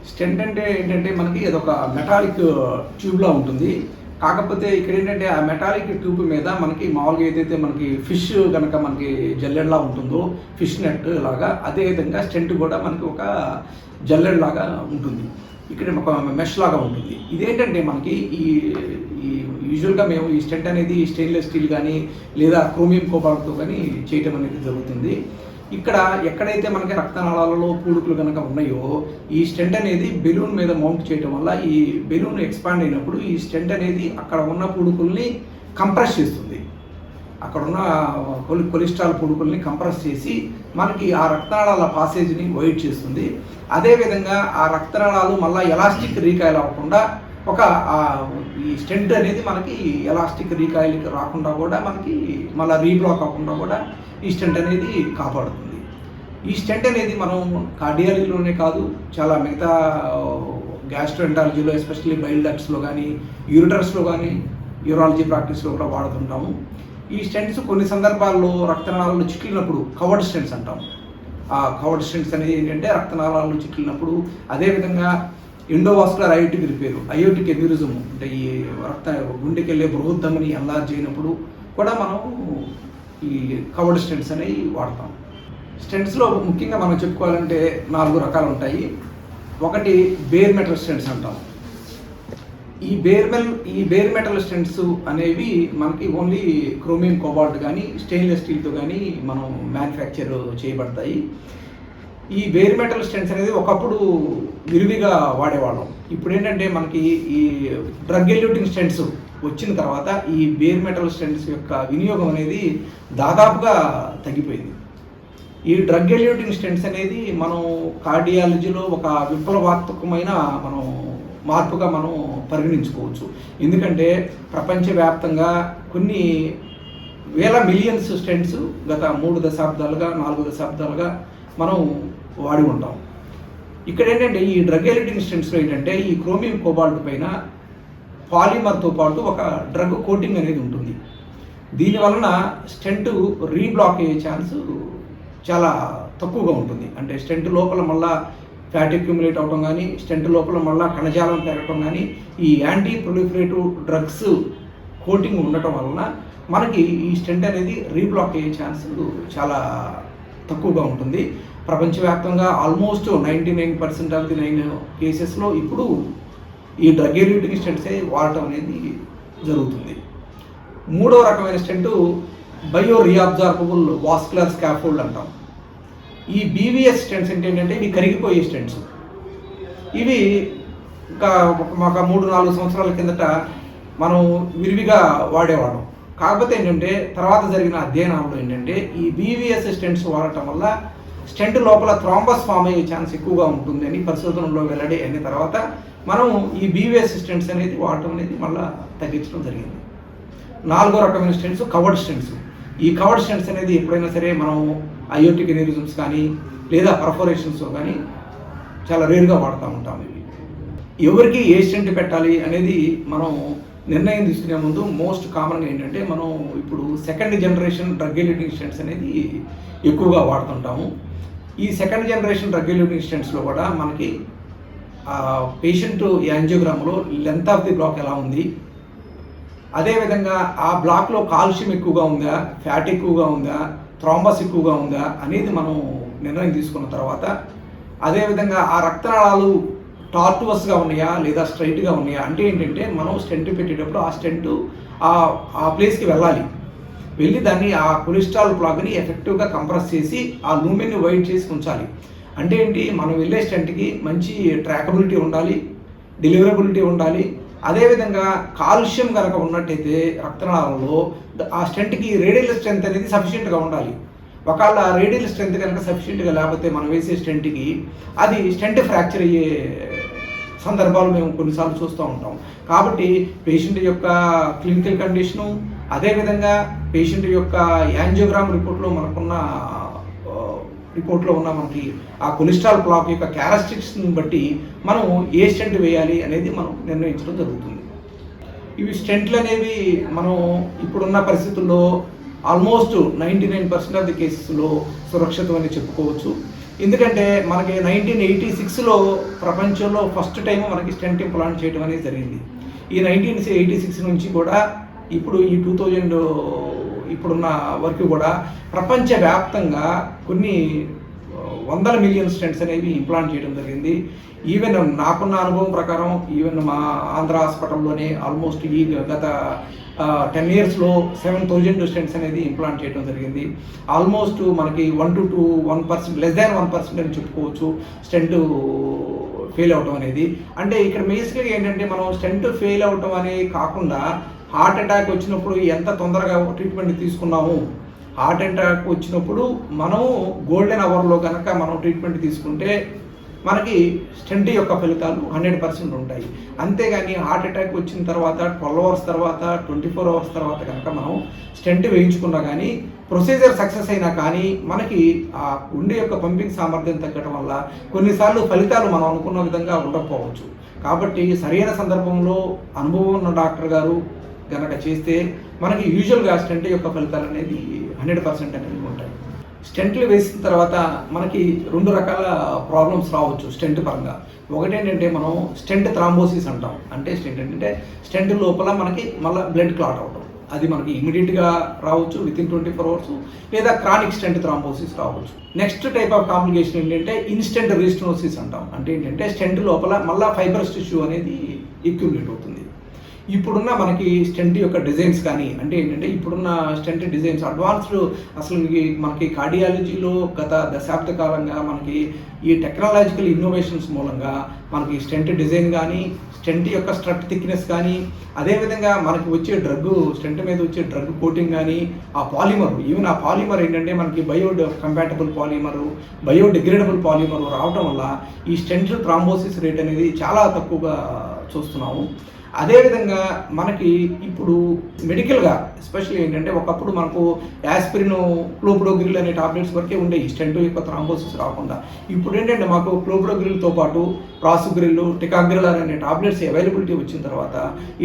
Stent అంటే ఏంటంటే మనకి అదొక మెటాలిక్ ట్యూబ్లా ఉంటుంది. కాకపోతే ఇక్కడ ఏంటంటే ఆ మెటాలిక్ ట్యూబ్ మీద మనకి మామూలుగా ఏదైతే మనకి ఫిష్ కనుక మనకి జల్లెడలా ఉంటుందో, ఫిష్ నెట్ లాగా అదే విధంగా స్టెంట్ కూడా మనకి ఒక జల్లెడలాగా ఉంటుంది. ఇక్కడ ఒక మెష్ లాగా ఉంటుంది. ఇదేంటంటే మనకి ఈ ఈ యూజువల్గా మేము ఈ స్టెంట్ అనేది స్టెయిన్లెస్ స్టీల్ కానీ లేదా క్రోమియం కోబాల్ట్తో కానీ చేయటం అనేది జరుగుతుంది. ఇక్కడ ఎక్కడైతే మనకి రక్తనాళాలలో పూడుకులు కనుక ఉన్నాయో ఈ స్టెంట్ అనేది బెలూన్ మీద మౌంట్ చేయడం వల్ల ఈ బెలూన్ ఎక్స్పాండ్ అయినప్పుడు ఈ స్టెంట్ అనేది అక్కడ ఉన్న పూడుకుల్ని కంప్రెస్ చేస్తుంది. అక్కడ ఉన్న కొలెస్ట్రాల్ పూడుకుల్ని కంప్రెస్ చేసి మనకి ఆ రక్తనాళాల పాసేజ్ని వైడ్ చేస్తుంది. అదేవిధంగా ఆ రక్తనాళాలు మళ్ళీ ఎలాస్టిక్ రీకాయిల్ అవ్వకుండా ఒక ఈ స్టెంట్ అనేది మనకి ఎలాస్టిక్ రీకాయిల్కి రాకుండా కూడా మనకి మళ్ళీ రీబ్లాక్ అవ్వకుండా కూడా ఈ స్టెంట్ అనేది కాపాడుతుంది. ఈ స్టెంట్ అనేది మనం కార్డియాలజీలోనే కాదు, చాలా మిగతా గ్యాస్ట్రోఎంటాలజీలో ఎస్పెషల్లీ బైల్ డక్ట్స్లో కానీ, యూరిటర్స్లో కానీ, యూరాలజీ ప్రాక్టీస్లో కూడా వాడుతుంటాము. ఈ స్టెంట్స్ కొన్ని సందర్భాల్లో రక్తనాళాలు చిట్లినప్పుడు కవర్డ్ స్టెంట్స్ అంటాము. ఆ కవర్డ్ స్టెంట్స్ అనేది ఏంటంటే రక్తనాళాలు చిట్లినప్పుడు, అదేవిధంగా ఎండోవాస్కులర్ అయోటిక్ ఎన్యూరిజం అంటే ఈ గుండెకి వెళ్ళే బృహద్దమని ఎన్లార్జ్ అయినప్పుడు కూడా మనం ఈ కవర్డ్ స్టెంట్స్ అనేవి వాడతాం. స్టెంట్స్లో ముఖ్యంగా మనం చెప్పుకోవాలంటే 4 రకాలు ఉంటాయి. ఒకటి బేర్ మెటల్ స్టెంట్స్ అంటాం. ఈ బేర్ మెటల్ స్టెంట్స్ అనేవి మనకి ఓన్లీ క్రోమియం కోబాల్ట్ కానీ స్టెయిన్లెస్ స్టీల్తో కానీ మనం మ్యానుఫ్యాక్చర్ చేయబడతాయి. ఈ బేర్ మెటల్ స్టెంట్స్ అనేది ఒకప్పుడు విరివిగా వాడేవాళ్ళం. ఇప్పుడు ఏంటంటే మనకి ఈ డ్రగ్ ఎల్యూటింగ్ స్టెంట్స్ వచ్చిన తర్వాత ఈ బేర్ మెటల్ స్టెంట్స్ యొక్క వినియోగం అనేది దాదాపుగా తగ్గిపోయింది. ఈ డ్రగ్ ఎల్యూటింగ్ స్టెంట్స్ అనేది మనం కార్డియాలజీలో ఒక విప్లవాత్మకమైన మనం మార్పుగా మనం పరిగణించుకోవచ్చు. ఎందుకంటే ప్రపంచవ్యాప్తంగా కొన్ని వేల మిలియన్స్ స్టెంట్స్ గత 3 దశాబ్దాలుగా 4 దశాబ్దాలుగా మనం వాడి ఉంటాం. ఇక్కడ ఏంటంటే ఈ డ్రగ్ ఎల్యూటింగ్ స్టెంట్స్లో ఏంటంటే ఈ క్రోమియం కోబాల్ట్ పైన పాలిమర్తో పాటు ఒక డ్రగ్ కోటింగ్ అనేది ఉంటుంది. దీనివలన స్టెంట్ రీబ్లాక్ అయ్యే ఛాన్స్ చాలా తక్కువగా ఉంటుంది. అంటే స్టెంట్ లోపల మళ్ళా ఫ్యాట్ అక్యుములేట్ అవడం కానీ, స్టెంట్ లోపల మళ్ళా కణజాలం పెరగటం కానీ, ఈ యాంటీ ప్రొలిఫరేటివ్ డ్రగ్స్ కోటింగ్ ఉండటం వలన మనకి ఈ స్టెంట్ అనేది రీబ్లాక్ అయ్యే ఛాన్స్ చాలా తక్కువగా ఉంటుంది. ప్రపంచవ్యాప్తంగా ఆల్మోస్ట్ 99% ఆఫ్ ది 9 కేసెస్లో ఇప్పుడు ఈ డ్రగ్ ఎల్యూటింగ్ స్టెంట్సే వాడటం అనేది జరుగుతుంది. 3వ రకమైన స్టెంట్ బయో రీఅబ్జార్బుల్ వాస్కులర్ స్కాఫోల్డ్ అంటాం. ఈ బీవీఎస్ స్టెంట్స్ ఏంటంటే ఇవి కరిగిపోయే స్టెంట్స్. ఇవి ఇంకా మాకు 3-4 సంవత్సరాల కిందట మనం విరివిగా వాడేవాళ్ళం. కాకపోతే ఏంటంటే తర్వాత జరిగిన అధ్యయనాల్లో ఏంటంటే ఈ బీవీఎస్ స్టెంట్స్ వాడటం వల్ల స్టెంట్ లోపల థ్రాంబస్ ఫామ్ అయ్యే ఛాన్స్ ఎక్కువగా ఉంటుంది అని పరిశోధనలో వెల్లడి అయిన తర్వాత మనం ఈ బీవీఎస్ స్టెంట్స్ అనేది వాడటం అనేది మళ్ళీ తగ్గించడం జరిగింది. 4వ రకమైన స్టెంట్స్ కవర్డ్ స్టెంట్స్. ఈ కవర్డ్ స్టెంట్స్ అనేది ఎప్పుడైనా సరే మనం అయోటిక్ ఎన్యూరిజమ్స్ కానీ లేదా పర్ఫోరేషన్స్ కానీ చాలా రేర్గా వాడుతూ ఉంటాం. ఇవి ఎవరికి ఏ స్టెంట్ పెట్టాలి అనేది మనం నిర్ణయం తీసుకునే ముందు మోస్ట్ కామన్గా ఏంటంటే మనం ఇప్పుడు 2nd generation drug eluting stents అనేది ఎక్కువగా వాడుతుంటాము. ఈ 2nd జనరేషన్ డ్రగ్ ఎల్యూటింగ్ స్టెంట్స్లో కూడా మనకి పేషెంట్ యాంజియోగ్రామ్లో లెంత్ ఆఫ్ ది బ్లాక్ ఎలా ఉంది, అదేవిధంగా ఆ బ్లాక్లో కాల్షియం ఎక్కువగా ఉందా, ఫ్యాట్ ఎక్కువగా ఉందా, థ్రాంబస్ ఎక్కువగా ఉందా అనేది మనం నిర్ణయం తీసుకున్న తర్వాత, అదేవిధంగా ఆ రక్తనాళాలు టార్టువస్గా ఉన్నాయా లేదా స్ట్రైట్గా ఉన్నాయా, అంటే ఏంటంటే మనం స్టెంట్ పెట్టేటప్పుడు ఆ స్టెంట్ ఆ ప్లేస్కి వెళ్ళి దాన్ని ఆ కొలెస్ట్రాల్ ప్లాగ్ని ఎఫెక్టివ్గా కంప్రెస్ చేసి ఆ లూమెన్ని వైడ్ చేసి ఉంచాలి. అంటే ఏంటి, మనం వెళ్ళే స్టెంట్కి మంచి ట్రాకబిలిటీ ఉండాలి, డెలివరబిలిటీ ఉండాలి. అదేవిధంగా కాల్షియం కనుక ఉన్నట్టయితే రక్తనాళాలలో ఆ స్టెంట్కి రేడియల్ స్ట్రెంత్ అనేది సఫిషియెంట్గా ఉండాలి. ఒకవేళ రేడియల్ స్ట్రెంత్ కనుక సఫిషియెంట్గా లేకపోతే మనం వేసే స్టెంట్కి అది స్టెంట్ ఫ్రాక్చర్ అయ్యే సందర్భాలు మేము కొన్నిసార్లు చూస్తూ ఉంటాం. కాబట్టి పేషెంట్ యొక్క క్లినికల్ కండిషను, అదేవిధంగా పేషెంట్ యొక్క యాంజియోగ్రామ్ రిపోర్ట్లో ఉన్న మనకి ఆ కొలెస్ట్రాల్ ప్లాక్ యొక్క క్యారెక్టరిస్టిక్స్ని బట్టి మనం ఏ స్టెంట్ వేయాలి అనేది మనం నిర్ణయించడం జరుగుతుంది. ఇవి స్టెంట్లు అనేవి మనం ఇప్పుడున్న పరిస్థితుల్లో ఆల్మోస్ట్ 99% ఆఫ్ ది కేసెస్లో సురక్షితం అని చెప్పుకోవచ్చు. ఎందుకంటే మనకి 1986లో ప్రపంచంలో ఫస్ట్ టైం మనకి స్టెంట్ ఇంప్లాంట్ చేయడం అనేది జరిగింది. ఈ 1986 నుంచి కూడా ఇప్పుడు ఈ 2000 ఇప్పుడున్న వరకు కూడా ప్రపంచవ్యాప్తంగా కొన్ని వందల మిలియన్ స్టెంట్స్ అనేవి ఇంప్లాంట్ చేయడం జరిగింది. ఈవెన్ నాకున్న అనుభవం ప్రకారం ఈవెన్ మా ఆంధ్ర హాస్పిటల్లోనే ఆల్మోస్ట్ ఈ గత 10 yearsలో 7,000 స్టెంట్స్ అనేది ఇంప్లాంట్ చేయడం జరిగింది. ఆల్మోస్ట్ మనకి 1% లెస్ దాన్ 1% అని చెప్పుకోవచ్చు స్టెంట్ ఫెయిల్ అవటం అనేది. అంటే ఇక్కడ బేసిక్గా ఏంటంటే మనం స్టెంట్ ఫెయిల్ అవటం అనేది కాకుండా హార్ట్ అటాక్ వచ్చినప్పుడు ఎంత తొందరగా ట్రీట్మెంట్ తీసుకున్నాము, హార్ట్ అటాక్ వచ్చినప్పుడు మనం గోల్డెన్ అవర్లో కనుక మనం ట్రీట్మెంట్ తీసుకుంటే మనకి స్టెంట్ యొక్క ఫలితాలు 100% ఉంటాయి. అంతేగాని హార్ట్ అటాక్ వచ్చిన తర్వాత 12 hours తర్వాత 24 hours తర్వాత కనుక మనం స్టెంట్ వేయించుకున్నా కానీ ప్రొసీజర్ సక్సెస్ అయినా కానీ మనకి ఆ గుండె యొక్క పంపింగ్ సామర్థ్యం తగ్గడం వల్ల కొన్నిసార్లు ఫలితాలు మనం అనుకున్న విధంగా ఉండకపోవచ్చు. కాబట్టి సరైన సందర్భంలో అనుభవం ఉన్న డాక్టర్ గారు కనుక చేస్తే మనకి యూజువల్గా స్టెంట్ యొక్క ఫలితాలు అనేది 100% అనేవి ఉంటాయి. స్టెంట్లు వేసిన తర్వాత మనకి 2 రకాల ప్రాబ్లమ్స్ రావచ్చు స్టెంట్ పరంగా. ఒకటి ఏంటంటే మనం స్టెంట్ థ్రాంబోసిస్ అంటాం. అంటే స్టెంట్ ఏంటంటే స్టెంట్ లోపల మనకి మళ్ళీ బ్లడ్ క్లాట్ అవడం, అది మనకి ఇమీడియట్గా రావచ్చు వితిన్ 24 hours, లేదా క్రానిక్ స్టెంట్ థ్రాంబోసిస్ రావచ్చు. నెక్స్ట్ టైప్ ఆఫ్ కాంప్లికేషన్ ఏంటంటే ఇన్స్టెంట్ రీస్టెనోసిస్ అంటాం. అంటే ఏంటంటే స్టెంట్ లోపల మళ్ళీ ఫైబరస్ టిష్యూ అనేది ఎక్యుములేట్ అవుతుంది. ఇప్పుడున్న మనకి స్టెంట్ యొక్క డిజైన్స్ కానీ అంటే ఏంటంటే ఇప్పుడున్న స్టెంట్ డిజైన్స్ అడ్వాన్స్డ్, అసలు మనకి కార్డియాలజీలో గత దశాబ్ద కాలంగా మనకి ఈ టెక్నాలజికల్ ఇన్నోవేషన్స్ మూలంగా మనకి స్టెంట్ డిజైన్ కానీ స్టెంట్ యొక్క స్ట్రట్ థిక్నెస్ కానీ అదేవిధంగా మనకి వచ్చే డ్రగ్ స్టెంట్ మీద వచ్చే డ్రగ్ కోటింగ్ కానీ ఆ పాలిమర్, ఈవెన్ ఆ పాలిమర్ ఏంటంటే మనకి కంపాటబుల్ పాలిమరు, బయోడిగ్రేడబుల్ పాలిమరు రావడం వల్ల ఈ స్టెంట్ థ్రాంబోసిస్ రేట్ అనేది చాలా తక్కువగా చూస్తున్నాము. అదేవిధంగా మనకి ఇప్పుడు మెడికల్గా ఎస్పెషల్లీ ఏంటంటే ఒకప్పుడు మనకు యాస్పిరిన్, క్లోప్రోగ్రిల్ అనే టాబ్లెట్స్ వరకే ఉండేవి స్టెంట్ యొక్క థ్రాంబోసిస్ రాకుండా. ఇప్పుడు ఏంటంటే మాకు క్లోప్రోగ్రిల్తో పాటు ప్రాసుగ్రిల్, టికాగ్రిల్ అనే టాబ్లెట్స్ అవైలబిలిటీ వచ్చిన తర్వాత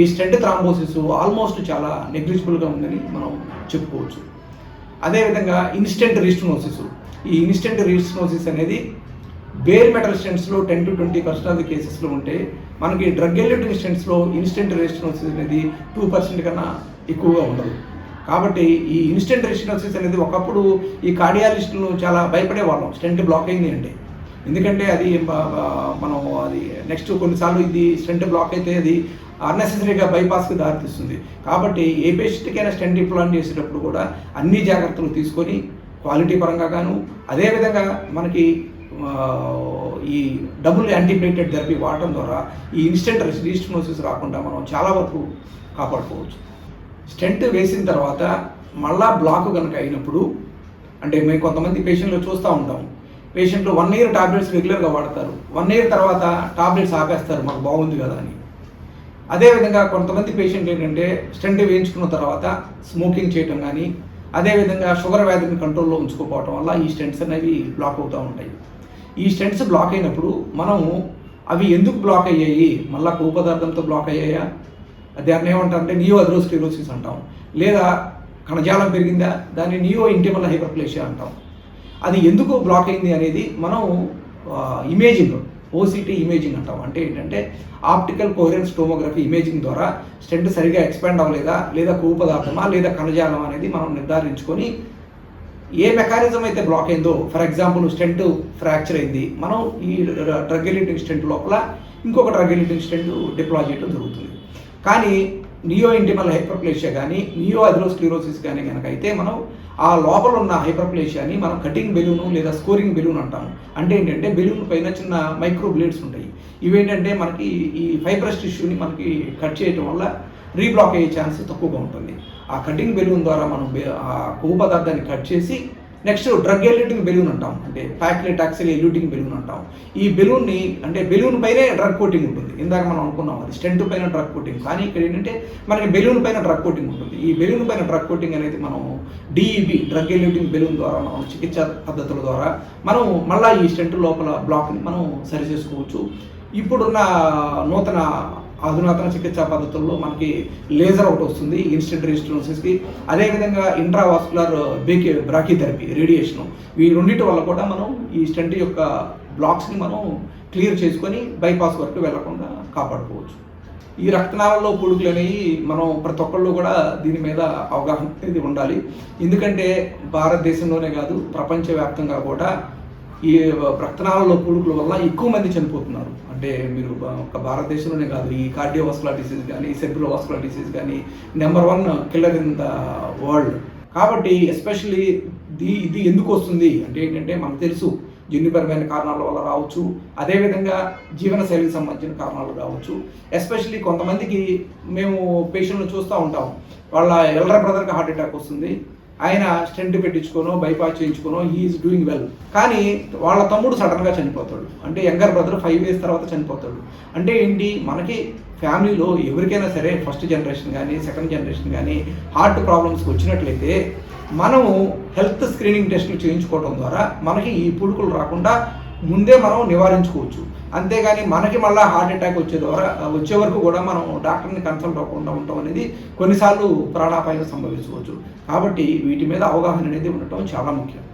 ఈ స్టెంట్ థ్రాంబోసిస్ ఆల్మోస్ట్ చాలా నెగ్లిజిబుల్గా ఉందని మనం చెప్పుకోవచ్చు. అదేవిధంగా ఇన్స్టెంట్ రీస్టెనోసిస్, ఈ ఇన్స్టెంట్ రీస్టెనోసిస్ అనేది బేర్ మెటల్ స్టెంట్స్లో 10 to 20% ఆఫ్ ది కేసెస్లో ఉంటే మనకి డ్రగ్ ఎల్యూటింగ్ స్టెంట్స్లో ఇన్స్టెంట్ రెసిస్టెన్సిస్ అనేది 2% కన్నా ఎక్కువగా ఉండదు. కాబట్టి ఈ ఇన్స్టెంట్ రెసిస్టెన్సిస్ అనేది ఒకప్పుడు ఈ కార్డియాలజిస్టులను చాలా భయపడేవాళ్ళం స్టెంట్ బ్లాక్ అయింది అంటే. ఎందుకంటే అది మనం అది నెక్స్ట్ కొన్నిసార్లు ఇది స్టెంట్ బ్లాక్ అయితే అది అన్నెసెసరీగా బైపాస్కి దారితీస్తుంది. కాబట్టి ఏ పేషెంట్కైనా స్టెంట్ ఇంప్లాంట్ చేసేటప్పుడు కూడా అన్ని జాగ్రత్తలు తీసుకొని క్వాలిటీ పరంగా గాను అదేవిధంగా మనకి ఈ డబుల్ యాంటీప్లేటెడ్ థెరపీ వాడటం ద్వారా ఈ ఇన్స్టెంట్ రీస్టెనోసిస్ రాకుండా మనం చాలా వరకు కాపాడుకోవచ్చు. స్టెంట్ వేసిన తర్వాత మళ్ళా బ్లాక్ కనుక అయినప్పుడు అంటే మేము కొంతమంది పేషెంట్లు చూస్తూ ఉంటాం, పేషెంట్లు 1 year టాబ్లెట్స్ రెగ్యులర్గా వాడతారు, 1 year తర్వాత టాబ్లెట్స్ ఆపేస్తారు మాకు బాగుంది కదా అని. అదేవిధంగా కొంతమంది పేషెంట్లు ఏంటంటే స్టెంట్ వేయించుకున్న తర్వాత స్మోకింగ్ చేయటం కానీ అదేవిధంగా షుగర్ వ్యాధిని కంట్రోల్లో ఉంచుకోకపోవటం వల్ల ఈ స్టెంట్స్ అనేవి బ్లాక్ అవుతూ ఉంటాయి. ఈ స్టెంట్స్ బ్లాక్ అయినప్పుడు మనము అవి ఎందుకు బ్లాక్ అయ్యాయి, మళ్ళీ కొవ్వు పదార్థంతో బ్లాక్ అయ్యాయా, దాన్ని ఏమంటారంటే నియో అథెరోస్క్లెరోసిస్ అంటాం, లేదా కణజాలం పెరిగిందా దాన్ని నియో ఇంటిమల్ హైపర్ప్లేషియా అంటాం. అది ఎందుకు బ్లాక్ అయింది అనేది మనం ఇమేజింగ్, ఓసిటీ ఇమేజింగ్ అంటాం. అంటే ఏంటంటే ఆప్టికల్ కోహరెన్స్ టోమోగ్రఫీ ఇమేజింగ్ ద్వారా స్టెంట్ సరిగా ఎక్స్పాండ్ అవ్వలేదా, లేదా కొవ్వు పదార్థమా, లేదా కణజాలం అనేది మనం నిర్ధారించుకొని ఏ మెకానిజం అయితే బ్లాక్ అయిందో, ఫర్ ఎగ్జాంపుల్ స్టెంట్ ఫ్రాక్చర్ అయింది, మనం ఈ డ్రగ్ ఎల్యూటింగ్ స్టెంట్ లోపల ఇంకొక డ్రగ్ ఎల్యూటింగ్ స్టెంట్ డిప్లాయ్ చేయడం జరుగుతుంది. కానీ నియో ఇంటిమల్ హైపర్ప్లేషియా కానీ నియో అథెరోస్క్లెరోసిస్ కానీ కనుక అయితే మనం ఆ లోపల ఉన్న హైపర్ప్లేషియాని మనం కటింగ్ బెలూను లేదా స్కోరింగ్ బెలూన్ అంటాము. అంటే ఏంటంటే బెలూన్ పైన చిన్న మైక్రో బ్లేడ్స్ ఉంటాయి. ఇవేంటంటే మనకి ఈ ఫైబ్రస్ టిష్యూని మనకి కట్ చేయటం వల్ల రీబ్లాక్ అయ్యే ఛాన్స్ తక్కువగా ఉంటుంది. ఆ కటింగ్ బెలూన్ ద్వారా మనం ఆ కొవ్వు పదార్థాన్ని కట్ చేసి నెక్స్ట్ డ్రగ్ ఎల్యూటింగ్ బెలూన్ అంటాం, అంటే ప్యాక్లేటాక్సిల్ ఎల్యూటింగ్ బెలూన్ అంటాం. ఈ బెలూన్ని అంటే బెలూన్ పైనే డ్రగ్ కోటింగ్ ఉంటుంది. ఇందాక మనం అనుకున్నాం అది స్టెంట్ పైన డ్రగ్ కోటింగ్, కానీ ఇక్కడ ఏంటంటే మనకి బెలూన్ పైన డ్రగ్ కోటింగ్ ఉంటుంది. ఈ బెలూన్ పైన డ్రగ్ కోటింగ్ అనేది మనం డిఈబి డ్రగ్ ఎల్యూటింగ్ బెలూన్ ద్వారా మనం చికిత్సా పద్ధతుల ద్వారా మనం మళ్ళీ ఈ స్టెంట్ లోపల బ్లాక్ని మనం సరి చేసుకోవచ్చు. ఇప్పుడున్న నూతన అధునాతన చికిత్సా పద్ధతుల్లో మనకి లేజర్ ఒకటి వస్తుంది ఇన్స్టెంట్ రెసిస్టెన్సెస్కి, అదేవిధంగా ఇంట్రావాస్కులర్ బ్రాకీథెరపీ రేడియేషన్, ఈ రెండింటి వల్ల కూడా మనం ఈ స్టెంట్ యొక్క బ్లాక్స్ని మనం క్లియర్ చేసుకొని బైపాస్ వరకు వెళ్లకుండా కాపాడుకోవచ్చు. ఈ రక్తనాళాల్లో పులుకులు అనేవి మనం ప్రతి ఒక్కళ్ళు కూడా దీని మీద అవగాహన అనేది ఉండాలి. ఎందుకంటే భారతదేశంలోనే కాదు ప్రపంచవ్యాప్తంగా కూడా ఈ రక్తనాళాల్లో పులుకుల వల్ల ఎక్కువ మంది చనిపోతున్నారు. అంటే మీరు ఒక భారతదేశంలోనే కాదు, ఈ కార్డియోవాస్కులర్ డిసీజ్ కానీ సెరిబ్రోవాస్కులర్ డిసీజ్ కానీ number 1 killer in the world. కాబట్టి ఎస్పెషల్లీ ఇది ఎందుకు వస్తుంది అంటే ఏంటంటే మనకు తెలుసు జన్యుపరమైన కారణాల వల్ల రావచ్చు, అదేవిధంగా జీవనశైలికి సంబంధించిన కారణాలు రావచ్చు. ఎస్పెషల్లీ కొంతమందికి మేము పేషెంట్లు చూస్తూ ఉంటాం, వాళ్ళ ఎల్డర్ బ్రదర్కి హార్ట్ అటాక్ వస్తుంది, ఆయన స్టెంట్ పెట్టించుకోనో బైపాస్ చేయించుకోనో హీఈస్ డూయింగ్ వెల్, కానీ వాళ్ళ తమ్ముడు సడన్గా చనిపోతాడు. అంటే యంగర్ బ్రదర్ 5 years తర్వాత చనిపోతాడు. అంటే ఏంటి, మనకి ఫ్యామిలీలో ఎవరికైనా సరే ఫస్ట్ జనరేషన్ కానీ సెకండ్ జనరేషన్ కానీ హార్ట్ ప్రాబ్లమ్స్కి వచ్చినట్లయితే మనము హెల్త్ స్క్రీనింగ్ టెస్టులు చేయించుకోవడం ద్వారా మనకి ఈ పులుకులు రాకుండా ముందే మనం నివారించుకోవచ్చు. అంతేగాని మనకి మళ్ళీ హార్ట్ అటాక్ వచ్చే వరకు కూడా మనం డాక్టర్ని కన్సల్ట్ అవ్వకుండా ఉండటం అనేది కొన్నిసార్లు ప్రాణాపాయం సంభవించవచ్చు. కాబట్టి వీటి మీద అవగాహన అనేది ఉండటం చాలా ముఖ్యం.